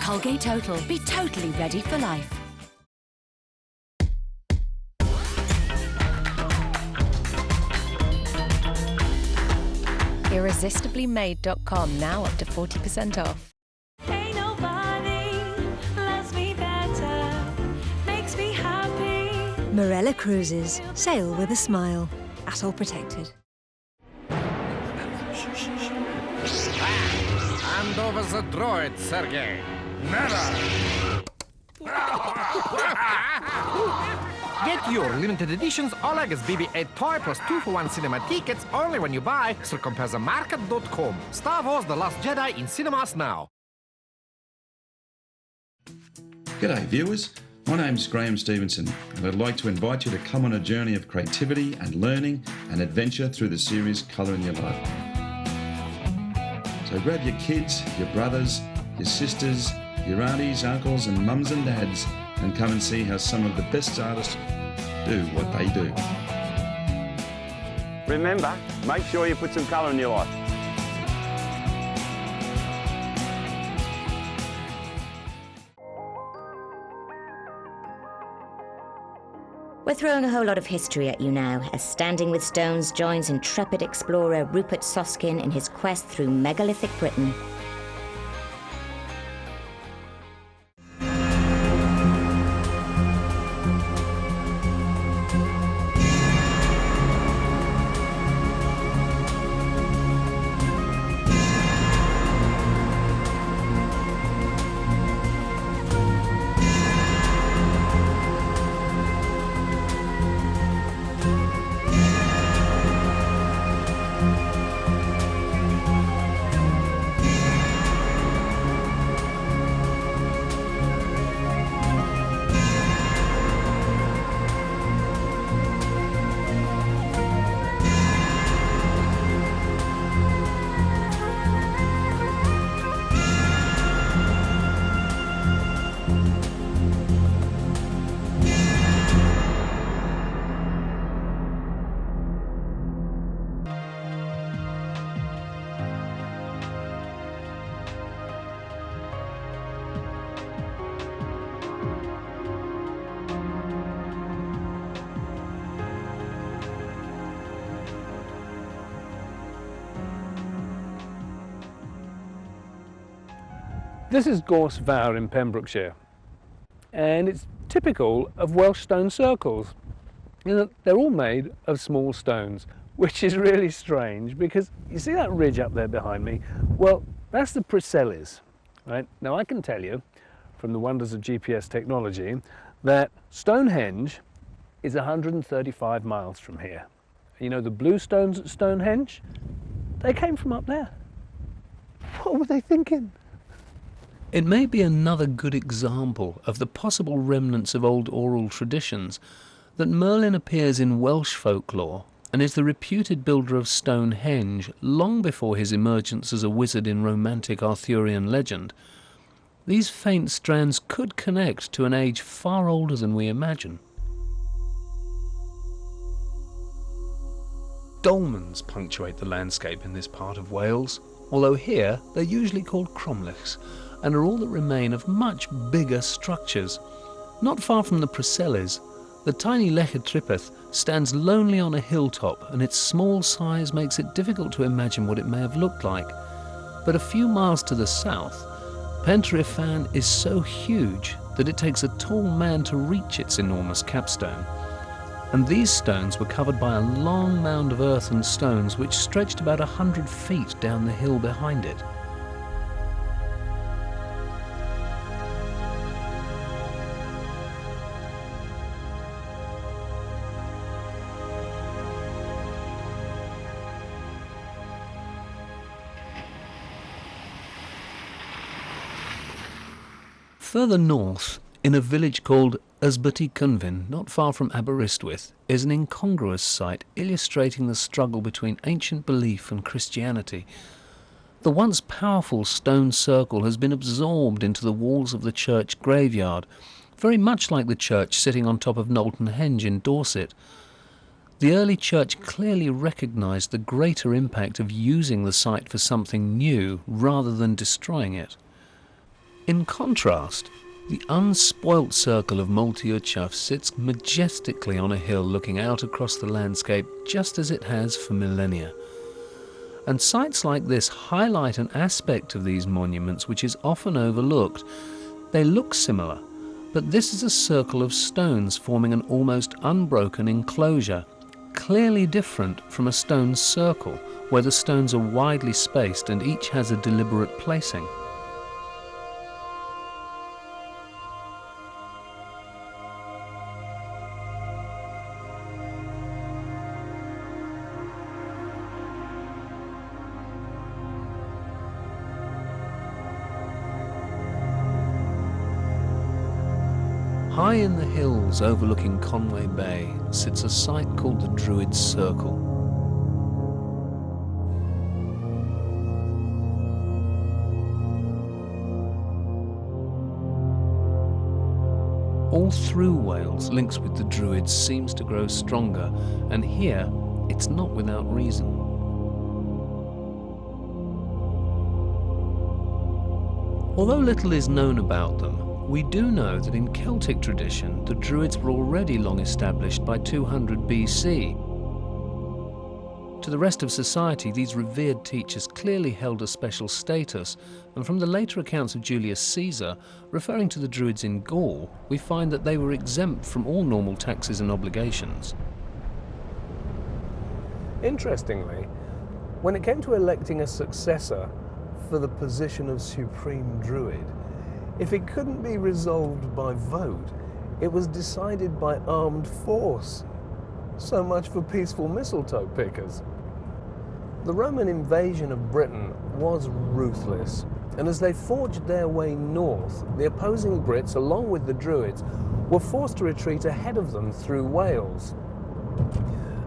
Colgate Total. Be totally ready for life. IrresistiblyMade.com, now up to 40% off. Ain't nobody loves me better, makes me happy. Marella Cruises. Sail with a smile. Atoll protected. Hand over the droid, Sergei. Never! Get your limited editions Oleg BB-8 toy plus 2-for-1 cinema tickets only when you buy through CompareTheMarket.com. Star Wars The Last Jedi in cinemas now. G'day viewers, my name's Graham Stevenson and I'd like to invite you to come on a journey of creativity and learning and adventure through the series Colour in Your Life. So grab your kids, your brothers, your sisters, your aunties, uncles and mums and dads and come and see how some of the best artists do what they do. Remember, make sure you put some colour in your life. We're throwing a whole lot of history at you now, as Standing with Stones joins intrepid explorer Rupert Soskin in his quest through megalithic Britain. This is Gorse Vawr in Pembrokeshire, and it's typical of Welsh stone circles. You know, they're all made of small stones, which is really strange because you see that ridge up there behind me? Well, that's the Preseli's, right? Now I can tell you from the wonders of GPS technology that Stonehenge is 135 miles from here. You know the blue stones at Stonehenge? They came from up there. What were they thinking? It may be another good example of the possible remnants of old oral traditions that Merlin appears in Welsh folklore and is the reputed builder of Stonehenge long before his emergence as a wizard in romantic Arthurian legend. These faint strands could connect to an age far older than we imagine. Dolmens punctuate the landscape in this part of Wales, although here they're usually called cromlechs, and are all that remain of much bigger structures. Not far from the Preseli's, the tiny Llechyd Tripeth stands lonely on a hilltop, and its small size makes it difficult to imagine what it may have looked like. But a few miles to the south, Pentre Ifan is so huge that it takes a tall man to reach its enormous capstone. And these stones were covered by a long mound of earth and stones which stretched about 100 feet down the hill behind it. Further north, in a village called Ysbyty Cynfyn, not far from Aberystwyth, is an incongruous site illustrating the struggle between ancient belief and Christianity. The once powerful stone circle has been absorbed into the walls of the church graveyard, very much like the church sitting on top of Knowlton Henge in Dorset. The early church clearly recognised the greater impact of using the site for something new rather than destroying it. In contrast, the unspoilt circle of Moltiuchaf sits majestically on a hill looking out across the landscape just as it has for millennia. And sites like this highlight an aspect of these monuments which is often overlooked. They look similar, but this is a circle of stones forming an almost unbroken enclosure, clearly different from a stone circle where the stones are widely spaced and each has a deliberate placing. High in the hills overlooking Conway Bay sits a site called the Druids' Circle. All through Wales, links with the Druids seems to grow stronger, and here it's not without reason. Although little is known about them, we do know that in Celtic tradition, the Druids were already long established by 200 BC. To the rest of society, these revered teachers clearly held a special status, and from the later accounts of Julius Caesar, referring to the Druids in Gaul, we find that they were exempt from all normal taxes and obligations. Interestingly, when it came to electing a successor for the position of Supreme Druid, if it couldn't be resolved by vote, it was decided by armed force. So much for peaceful mistletoe pickers. The Roman invasion of Britain was ruthless, and as they forged their way north, the opposing Brits, along with the Druids, were forced to retreat ahead of them through Wales.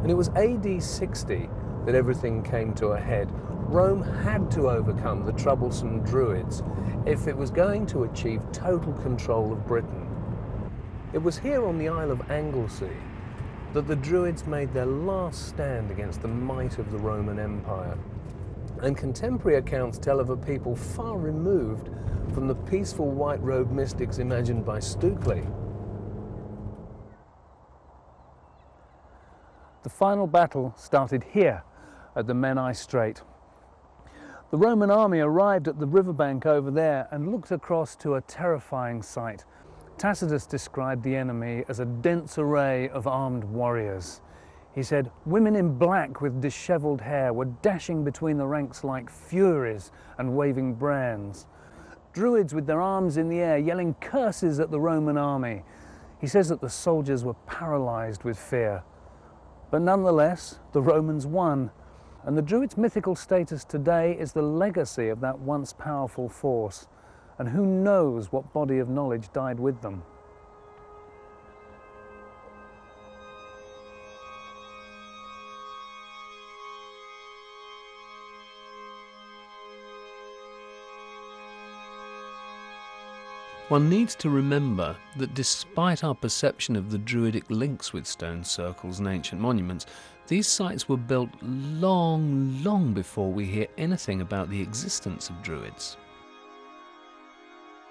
And it was AD 60 that everything came to a head. Rome had to overcome the troublesome Druids if it was going to achieve total control of Britain. It was here on the Isle of Anglesey that the Druids made their last stand against the might of the Roman Empire. And contemporary accounts tell of a people far removed from the peaceful white-robed mystics imagined by Stukely. The final battle started here at the Menai Strait. The Roman army arrived at the riverbank over there and looked across to a terrifying sight. Tacitus described the enemy as a dense array of armed warriors. He said, women in black with dishevelled hair were dashing between the ranks like furies and waving brands. Druids with their arms in the air yelling curses at the Roman army. He says that the soldiers were paralysed with fear. But nonetheless, the Romans won. And the Druids' mythical status today is the legacy of that once powerful force. And who knows what body of knowledge died with them. One needs to remember that despite our perception of the Druidic links with stone circles and ancient monuments, these sites were built long, long before we hear anything about the existence of Druids.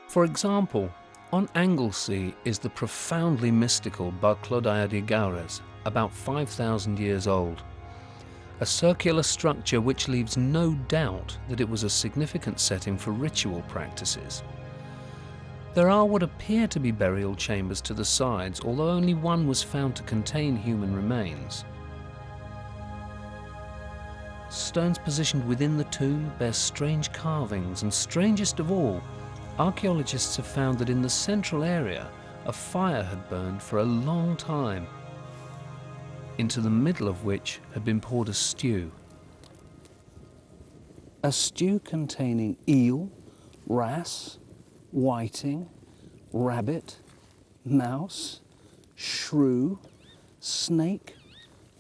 For example, on Anglesey is the profoundly mystical Barclodaia de Gaures, about 5,000 years old. A circular structure which leaves no doubt that it was a significant setting for ritual practices. There are what appear to be burial chambers to the sides, although only one was found to contain human remains. Stones positioned within the tomb bear strange carvings, and strangest of all, archaeologists have found that in the central area a fire had burned for a long time, into the middle of which had been poured a stew. A stew containing eel, wrasse, whiting, rabbit, mouse, shrew, snake,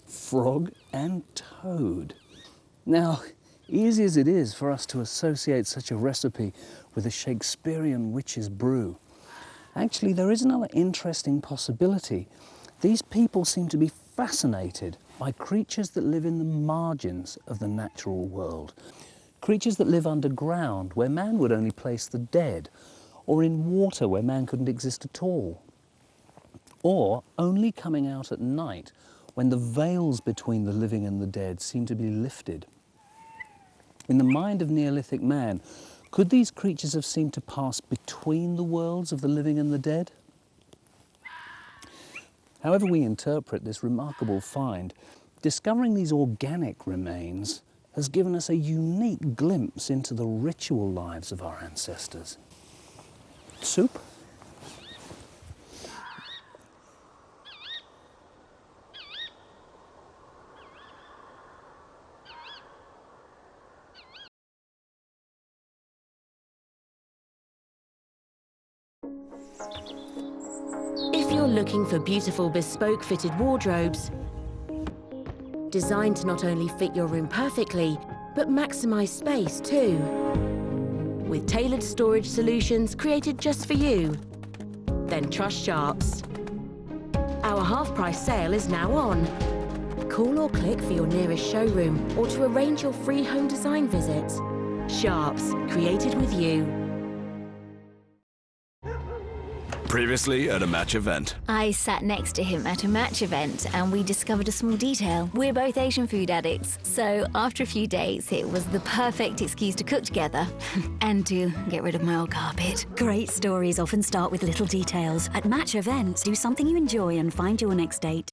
frog and toad. Now, easy as it is for us to associate such a recipe with a Shakespearean witch's brew, actually there is another interesting possibility. These people seem to be fascinated by creatures that live in the margins of the natural world. Creatures that live underground, where man would only place the dead, or in water where man couldn't exist at all, or only coming out at night when the veils between the living and the dead seemed to be lifted. In the mind of Neolithic man, could these creatures have seemed to pass between the worlds of the living and the dead? However we interpret this remarkable find, discovering these organic remains has given us a unique glimpse into the ritual lives of our ancestors. Soup? If you're looking for beautiful bespoke fitted wardrobes, designed to not only fit your room perfectly, but maximize space too, with tailored storage solutions created just for you, then trust Sharps. Our half-price sale is now on. Call or click for your nearest showroom or to arrange your free home design visit. Sharps, created with you. Previously at a match event. I sat next to him at a match event and we discovered a small detail. We're both Asian food addicts, so after a few dates, it was the perfect excuse to cook together and to get rid of my old carpet. Great stories often start with little details. At Match Events, do something you enjoy and find your next date.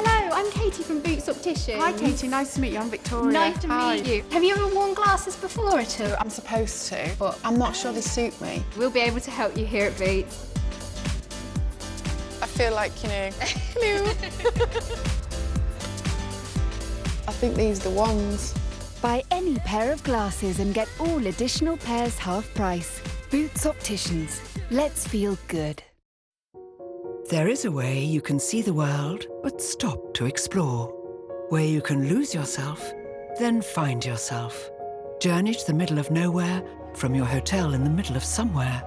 I'm Katie from Boots Opticians. Hi Katie, nice to meet you. I'm Victoria. Nice to meet you. Have you ever worn glasses before at all? I'm supposed to, but I'm not sure they suit me. We'll be able to help you here at Boots. I feel like, you know, hello. I think these are the ones. Buy any pair of glasses and get all additional pairs half price. Boots Opticians. Let's feel good. There is a way you can see the world, but stop to explore. Where you can lose yourself, then find yourself. Journey to the middle of nowhere from your hotel in the middle of somewhere.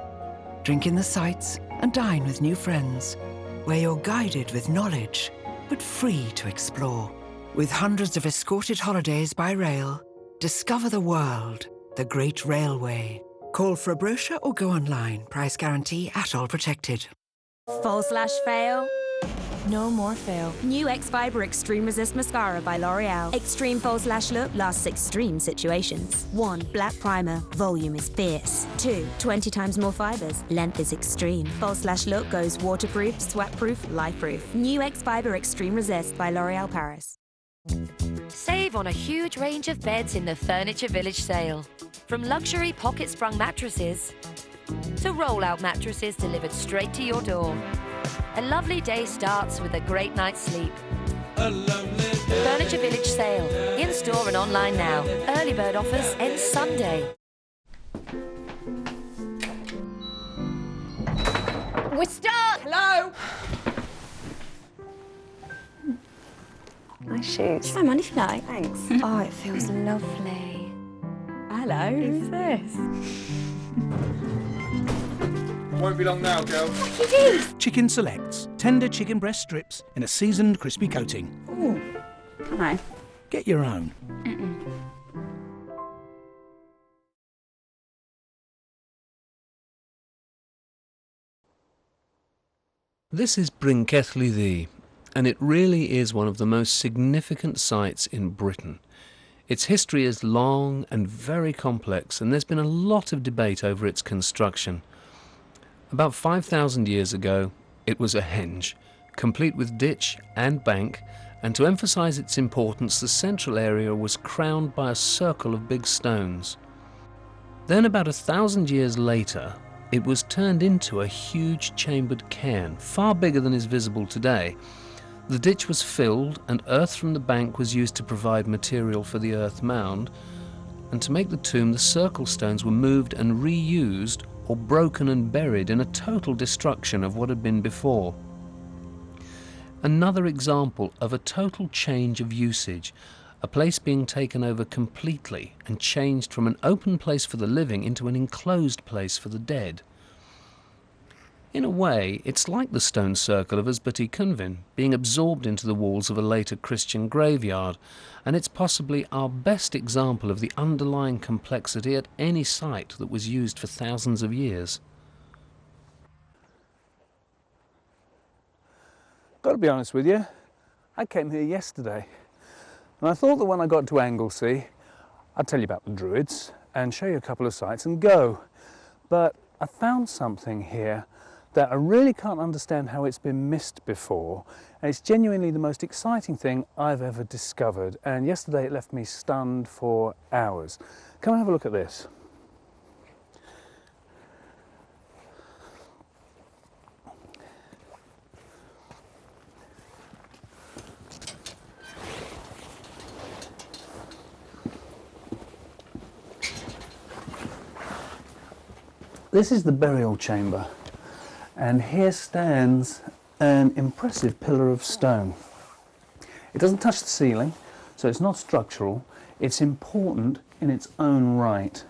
Drink in the sights and dine with new friends. Where you're guided with knowledge, but free to explore. With hundreds of escorted holidays by rail, discover the world, the Great Railway. Call for a brochure or go online. Price guarantee at all protected. /fail? No more fail. New X-Fiber Extreme Resist Mascara by L'Oreal. Extreme /look lasts extreme situations. 1. Black primer. Volume is fierce. 2. 20 times more fibers. Length is extreme. /look goes waterproof, sweat-proof, life-proof. New X-Fiber Extreme Resist by L'Oreal Paris. Save on a huge range of beds in the Furniture Village sale. From luxury pocket-sprung mattresses to roll-out mattresses delivered straight to your door. A lovely day starts with a great night's sleep. Furniture Village sale. In-store and online now. Early bird offers end Sunday. We're stuck! Hello? Nice shoes. Try them on if you like. Thanks. Oh, it feels lovely. Hello, who's this? Won't be long now, girl. Chicken Selects. Tender chicken breast strips in a seasoned crispy coating. Ooh. Can I? Get your own. This is Bryn Celli Ddu, and it really is one of the most significant sites in Britain. Its history is long and very complex, and there's been a lot of debate over its construction. About 5,000 years ago, it was a henge, complete with ditch and bank, and to emphasize its importance, the central area was crowned by a circle of big stones. Then about 1,000 years later, it was turned into a huge chambered cairn, far bigger than is visible today. The ditch was filled, and earth from the bank was used to provide material for the earth mound, and to make the tomb, the circle stones were moved and reused or broken and buried in a total destruction of what had been before. Another example of a total change of usage, a place being taken over completely and changed from an open place for the living into an enclosed place for the dead. In a way, it's like the stone circle of Ysbyty Cynfyn being absorbed into the walls of a later Christian graveyard, and it's possibly our best example of the underlying complexity at any site that was used for thousands of years. Got to be honest with you, I came here yesterday, and I thought that when I got to Anglesey, I'd tell you about the Druids and show you a couple of sites and go. But I found something here that I really can't understand how it's been missed before, and it's genuinely the most exciting thing I've ever discovered, and yesterday it left me stunned for hours. Come and have a look at this. This is the burial chamber, and here stands an impressive pillar of stone. It doesn't touch the ceiling, so it's not structural. It's important in its own right.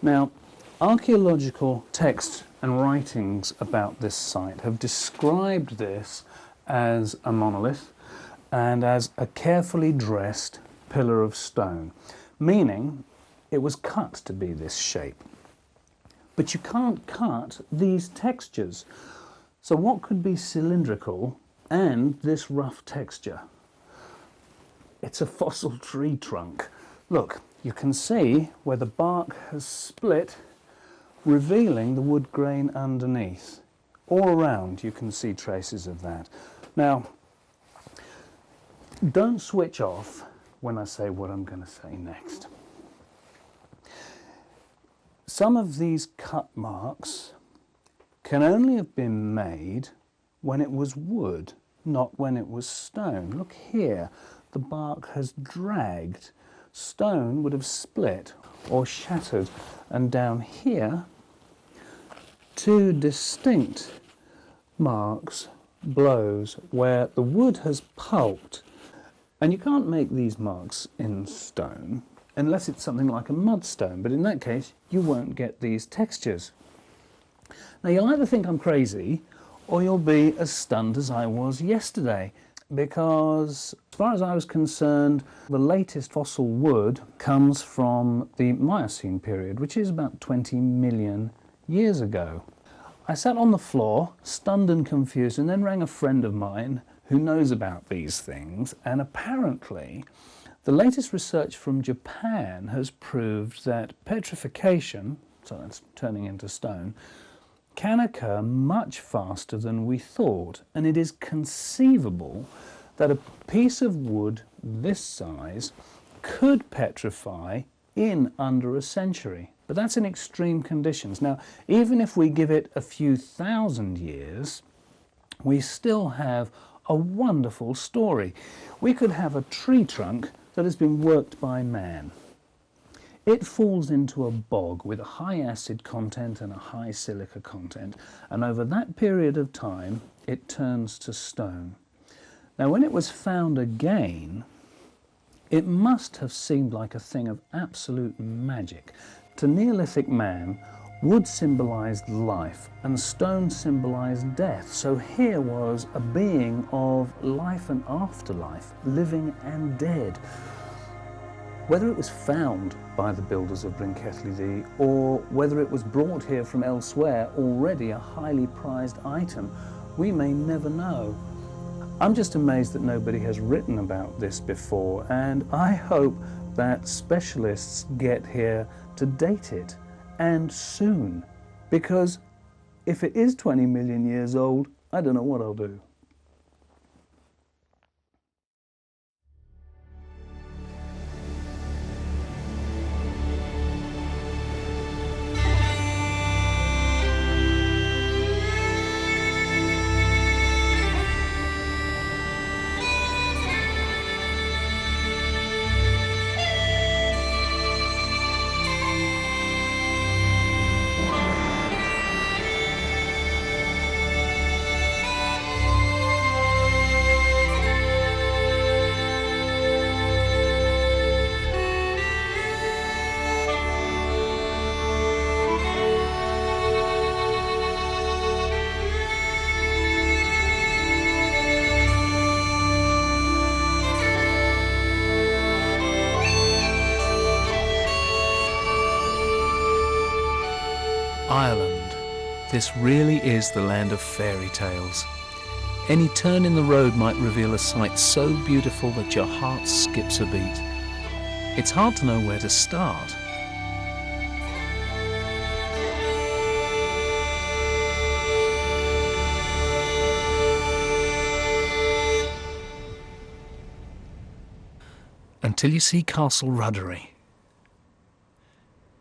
Now, archaeological texts and writings about this site have described this as a monolith and as a carefully dressed pillar of stone, meaning it was cut to be this shape. But you can't cut these textures. So what could be cylindrical and this rough texture? It's a fossil tree trunk. Look, you can see where the bark has split, revealing the wood grain underneath. All around you can see traces of that. Now, don't switch off when I say what I'm going to say next. Some of these cut marks can only have been made when it was wood, not when it was stone. Look here, the bark has dragged. Stone would have split or shattered. And down here, two distinct marks, blows, where the wood has pulped. And you can't make these marks in stone unless it's something like a mudstone, but in that case you won't get these textures. Now you'll either think I'm crazy or you'll be as stunned as I was yesterday, because as far as I was concerned, the latest fossil wood comes from the Miocene period, which is about 20 million years ago. I sat on the floor, stunned and confused, and then rang a friend of mine who knows about these things, and apparently the latest research from Japan has proved that petrification, so that's turning into stone, can occur much faster than we thought, and it is conceivable that a piece of wood this size could petrify in under a century. But that's in extreme conditions. Now, even if we give it a few thousand years, we still have a wonderful story. We could have a tree trunk that has been worked by man. It falls into a bog with a high acid content and a high silica content, and over that period of time it turns to stone. Now when it was found again, it must have seemed like a thing of absolute magic. To Neolithic man, wood symbolized life and stone symbolized death. So here was a being of life and afterlife, living and dead. Whether it was found by the builders of Bryn Celli Ddu or whether it was brought here from elsewhere, already a highly prized item, we may never know. I'm just amazed that nobody has written about this before, and I hope that specialists get here to date it, and soon, because if it is 20 million years old, I don't know what I'll do. Ireland. This really is the land of fairy tales. Any turn in the road might reveal a sight so beautiful that your heart skips a beat. It's hard to know where to start. Until you see Castle Ruddery.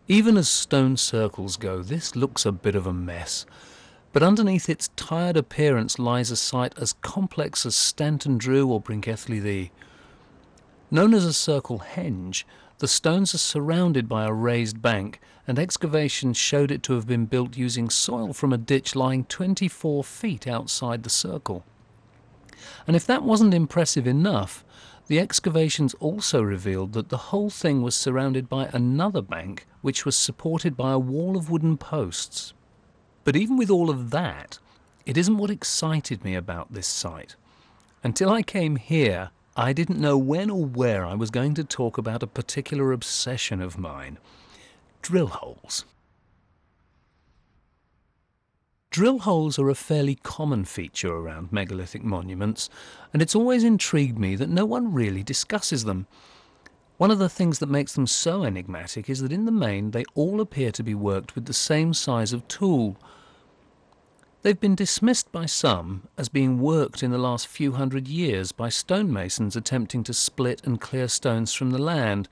Even as stone circles go, this looks a bit of a mess, but underneath its tired appearance lies a site as complex as Stanton Drew or Brinkethly Thee. Known as a circle henge, the stones are surrounded by a raised bank, and excavations showed it to have been built using soil from a ditch lying 24 feet outside the circle. And if that wasn't impressive enough, the excavations also revealed that the whole thing was surrounded by another bank which was supported by a wall of wooden posts. But even with all of that, it isn't what excited me about this site. Until I came here, I didn't know when or where I was going to talk about a particular obsession of mine: drill holes. Drill holes are a fairly common feature around megalithic monuments, and it's always intrigued me that no one really discusses them. One of the things that makes them so enigmatic is that in the main they all appear to be worked with the same size of tool. They've been dismissed by some as being worked in the last few hundred years by stonemasons attempting to split and clear stones from the land.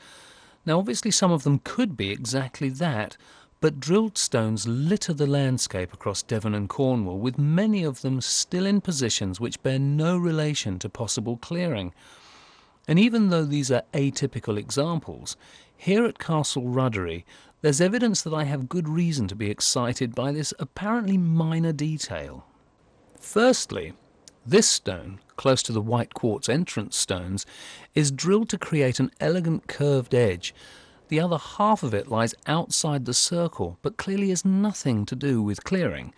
Now obviously some of them could be exactly that, but drilled stones litter the landscape across Devon and Cornwall, with many of them still in positions which bear no relation to possible clearing. And even though these are atypical examples, here at Castle Ruddery there's evidence that I have good reason to be excited by this apparently minor detail. Firstly, this stone, close to the white quartz entrance stones, is drilled to create an elegant curved edge. The other half of it lies outside the circle, but clearly has nothing to do with clearing.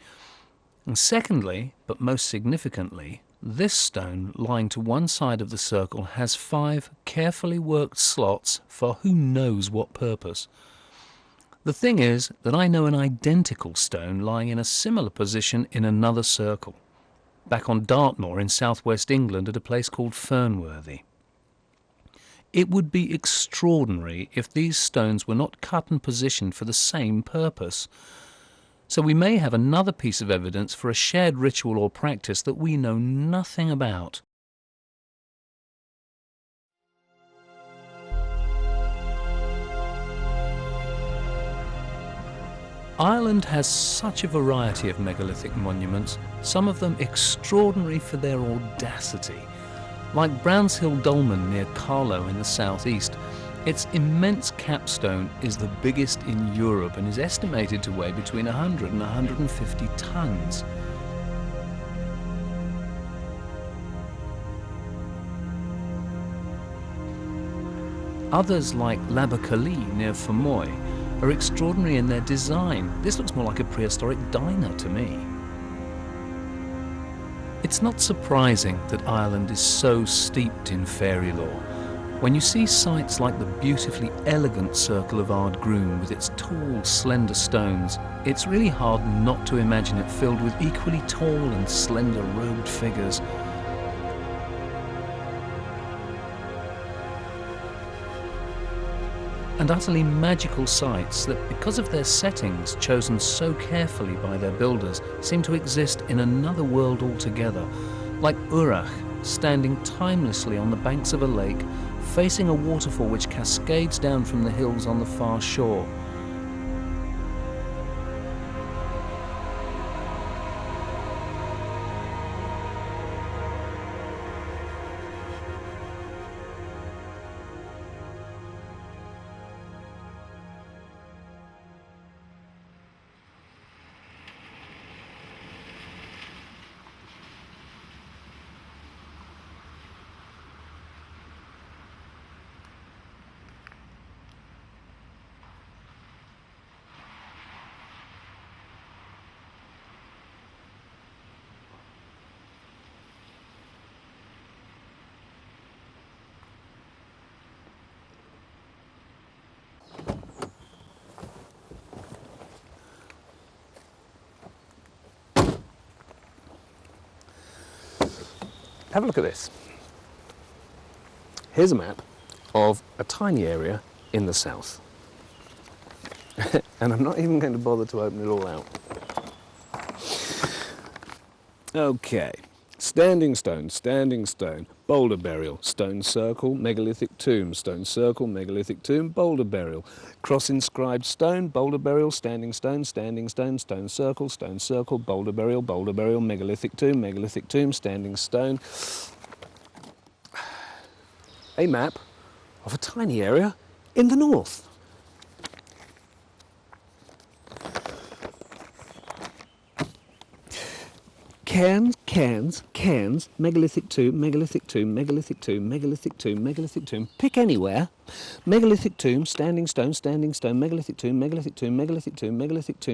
And secondly, but most significantly, this stone lying to one side of the circle has 5 carefully worked slots for who knows what purpose. The thing is that I know an identical stone lying in a similar position in another circle, back on Dartmoor in southwest England at a place called Fernworthy. It would be extraordinary if these stones were not cut and positioned for the same purpose. So we may have another piece of evidence for a shared ritual or practice that we know nothing about. Ireland has such a variety of megalithic monuments, some of them extraordinary for their audacity. Like Brownshill Dolmen near Carlow in the southeast, its immense capstone is the biggest in Europe and is estimated to weigh between 100 and 150 tons. Others like Labercalee near Fermoy are extraordinary in their design. This looks more like a prehistoric diner to me. It's not surprising that Ireland is so steeped in fairy lore. When you see sites like the beautifully elegant Circle of Ardgroom with its tall, slender stones, it's really hard not to imagine it filled with equally tall and slender robed figures. And utterly magical sites that, because of their settings chosen so carefully by their builders, seem to exist in another world altogether, like Urach, standing timelessly on the banks of a lake, facing a waterfall which cascades down from the hills on the far shore. have a look at this. Here's a map of a tiny area in the south. And I'm not even going to bother to open it all out. Okay, standing stone, boulder burial, stone circle, megalithic tomb, boulder burial, cross inscribed stone, boulder burial, standing stone, stone circle, boulder burial, megalithic tomb, standing stone. A map of a tiny area in the north. Cairns, megalithic tomb, pick anywhere. Megalithic tomb, standing stone, megalithic tomb,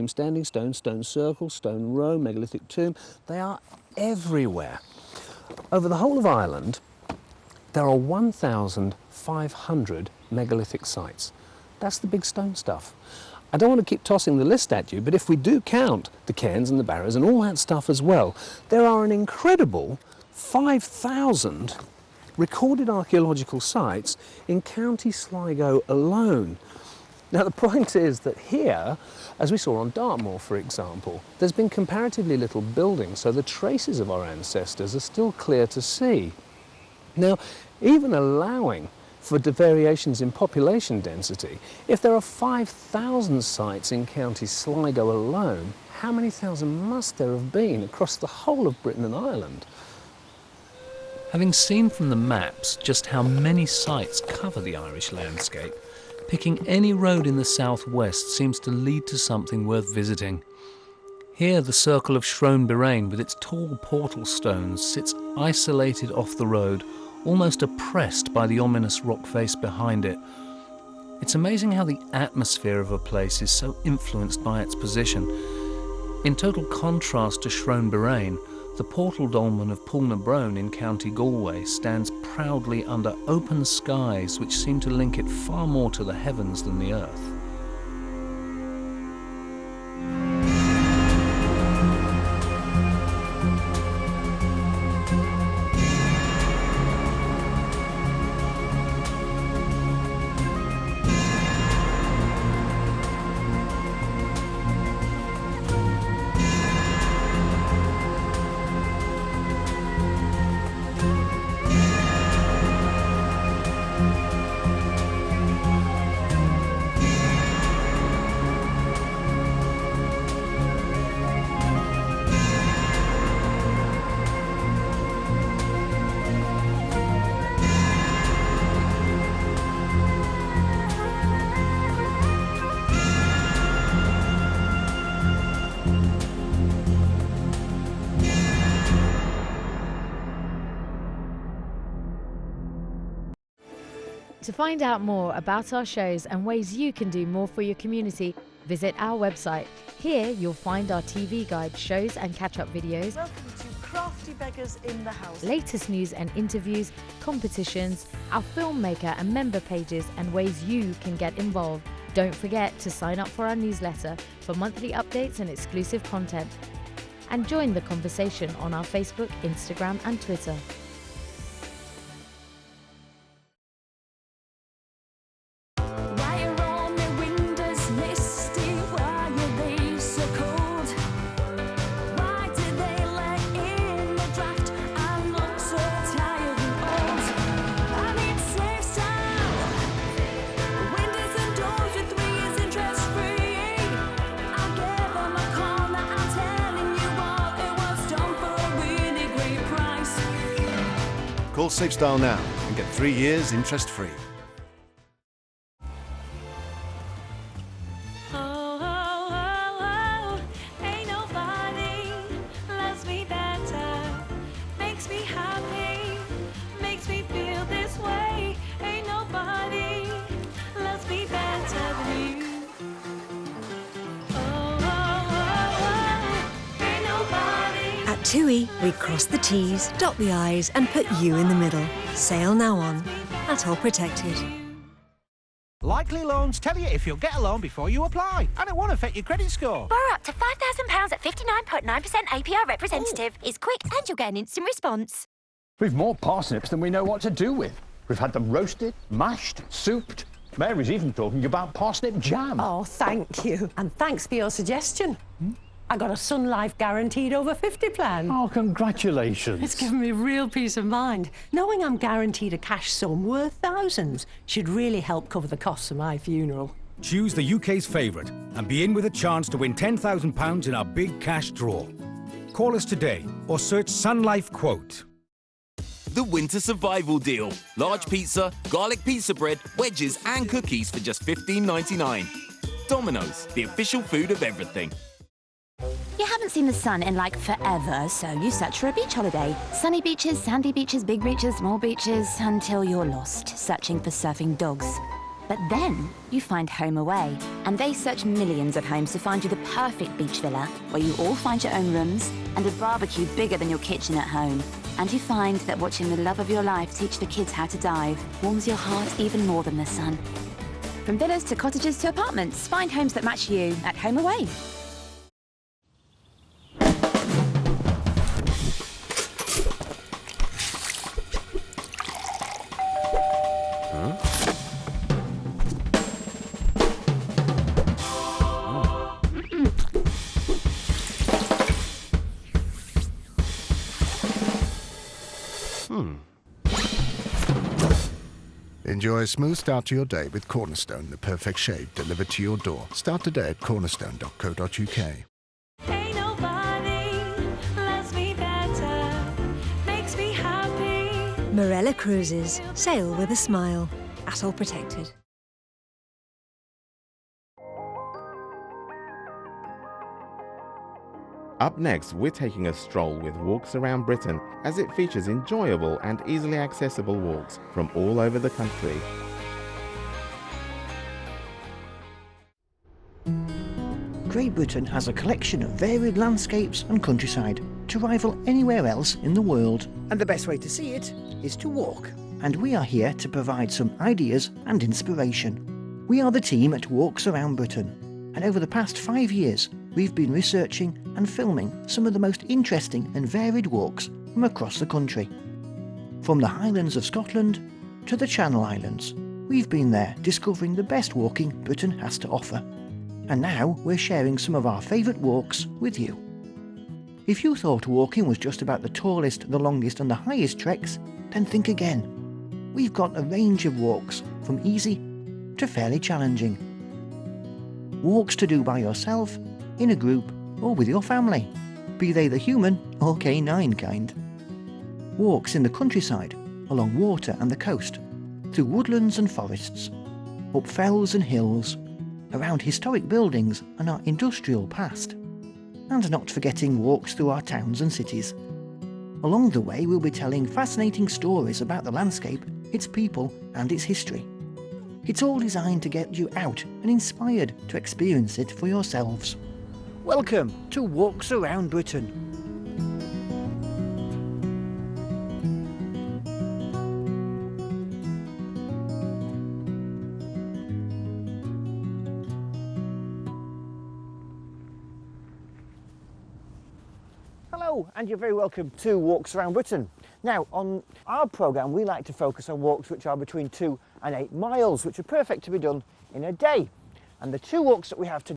standing stone, stone circle, stone row, megalithic tomb. They are everywhere. Over the whole of Ireland, there are 1,500 megalithic sites. That's the big stone stuff. I don't want to keep tossing the list at you, but if we do count the cairns and the barrows and all that stuff as well, there are an incredible 5,000 recorded archaeological sites in County Sligo alone. Now the point is that here, as we saw on Dartmoor for example, there's been comparatively little building, so the traces of our ancestors are still clear to see. Now, even allowing for the variations in population density, if there are 5,000 sites in County Sligo alone, how many thousand must there have been across the whole of Britain and Ireland? Having seen from the maps just how many sites cover the Irish landscape, picking any road in the southwest seems to lead to something worth visiting. Here the circle of Shroan-Birain with its tall portal stones sits isolated off the road, almost oppressed by the ominous rock face behind it. It's amazing how the atmosphere of a place is so influenced by its position. In total contrast to Shroan-Birain, the portal dolmen of Poulnabrone in County Galway stands proudly under open skies which seem to link it far more to the heavens than the earth. To find out more about our shows and ways you can do more for your community, visit our website. Here you'll find our TV guide, shows and catch-up videos, Welcome to Crafty Beggars in the House. latest news and interviews, competitions, our filmmaker and member pages and ways you can get involved. Don't forget to sign up for our newsletter for monthly updates and exclusive content. And join the conversation on our Facebook, Instagram and Twitter. Call SafeStyle now and get 3 years interest-free. Ain't nobody loves me better, makes me happy, makes me feel this way. Ain't nobody loves me better than you. Ain't nobody. At TUI, we cross the T's, dot the I's and put you in the middle. Sail now on. At All Protected. Likely Loans tell you if you'll get a loan before you apply, and it won't affect your credit score. Borrow up to £5,000 at 59.9% APR representative. It's quick and you'll get an instant response. We've more parsnips than we know what to do with. We've had them roasted, mashed, souped. Mary's even talking about parsnip jam. Oh, thank you. And thanks for your suggestion. I got a Sun Life guaranteed over 50 plan. Oh, congratulations. It's given me real peace of mind. Knowing I'm guaranteed a cash sum worth thousands should really help cover the costs of my funeral. Choose the UK's favourite and be in with a chance to win £10,000 in our big cash draw. Call us today or search Sun Life Quote. The Winter Survival Deal. Large pizza, garlic pizza bread, wedges and cookies for just $15.99. Domino's, the official food of everything. You haven't seen the sun in like forever, so you search for a beach holiday. Sunny beaches, sandy beaches, big beaches, small beaches, until you're lost, searching for surfing dogs. But then you find Home Away, and they search millions of homes to find you the perfect beach villa, where you all find your own rooms and a barbecue bigger than your kitchen at home. And you find that watching the love of your life teach the kids how to dive warms your heart even more than the sun. From villas to cottages to apartments, find homes that match you at Home Away. Enjoy a smooth start to your day with Cornerstone, the perfect shave delivered to your door. Start today at cornerstone.co.uk. Ain't nobody loves me better, makes me happy. Marella Cruises. Sail with a smile. Atoll protected. Up next, we're taking a stroll with Walks Around Britain, as it features enjoyable and easily accessible walks from all over the country. Great Britain has a collection of varied landscapes and countryside to rival anywhere else in the world. And the best way to see it is to walk. And we are here to provide some ideas and inspiration. We are the team at Walks Around Britain, and over the past 5 years, we've been researching and filming some of the most interesting and varied walks from across the country. From the Highlands of Scotland to the Channel Islands, we've been there discovering the best walking Britain has to offer. And now we're sharing some of our favourite walks with you. If you thought walking was just about the tallest, the longest and the highest treks, then think again. We've got a range of walks, from easy to fairly challenging. Walks to do by yourself, in a group or with your family, be they the human or canine kind. Walks in the countryside, along water and the coast, through woodlands and forests, up fells and hills, around historic buildings and our industrial past, and not forgetting walks through our towns and cities. Along the way we'll be telling fascinating stories about the landscape, its people and its history. It's all designed to get you out and inspired to experience it for yourselves. Welcome to Walks Around Britain. Hello, and you're very welcome to Walks Around Britain. Now, on our programme, we like to focus on walks which are between 2 and 8 miles, which are perfect to be done in a day. And the two walks that we have today